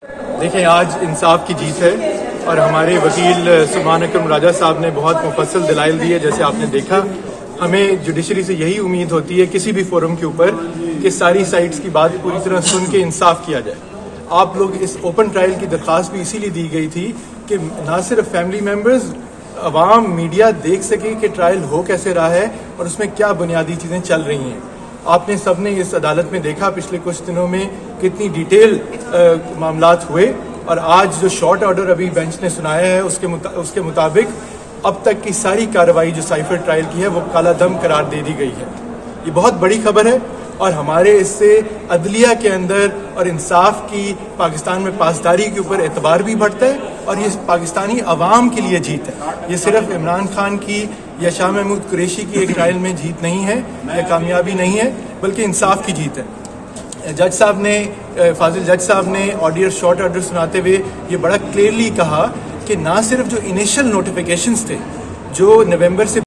देखें, आज इंसाफ की जीत है और हमारे वकील सुभान अकरम राजा साहब ने बहुत मुफस्सल दलाइल दिए। जैसे आपने देखा, हमें जुडिशरी से यही उम्मीद होती है किसी भी फोरम के ऊपर कि सारी साइड्स की बात पूरी तरह सुन के इंसाफ किया जाए। आप लोग इस ओपन ट्रायल की दरख्वास्त भी इसीलिए दी गई थी कि ना सिर्फ फैमिली मेम्बर्स, अवाम, मीडिया देख सके कि ट्रायल हो कैसे रहा है और उसमें क्या बुनियादी चीज़ें चल रही हैं। आपने सबने इस अदालत में देखा पिछले कुछ दिनों में कितनी डिटेल मामलात हुए और आज जो शॉर्ट ऑर्डर अभी बेंच ने सुनाया है उसके मुताबिक अब तक की सारी कार्रवाई जो साइफर ट्रायल की है वो काला दम करार दे दी गई है। ये बहुत बड़ी खबर है और हमारे इससे अदलिया के अंदर और इंसाफ की पाकिस्तान में पासदारी के ऊपर एतबार भी बढ़ता है और ये पाकिस्तानी अवाम के लिए जीत है। ये सिर्फ इमरान खान की या शाह महमूद कुरैशी की एक ट्रायल में जीत नहीं है या कामयाबी नहीं है, बल्कि इंसाफ की जीत है। जज साहब ने, फाजिल जज साहब ने ऑडियो शॉर्ट ऑर्डर सुनाते हुए ये बड़ा क्लियरली कहा कि ना सिर्फ जो इनिशियल नोटिफिकेशंस थे जो नवंबर से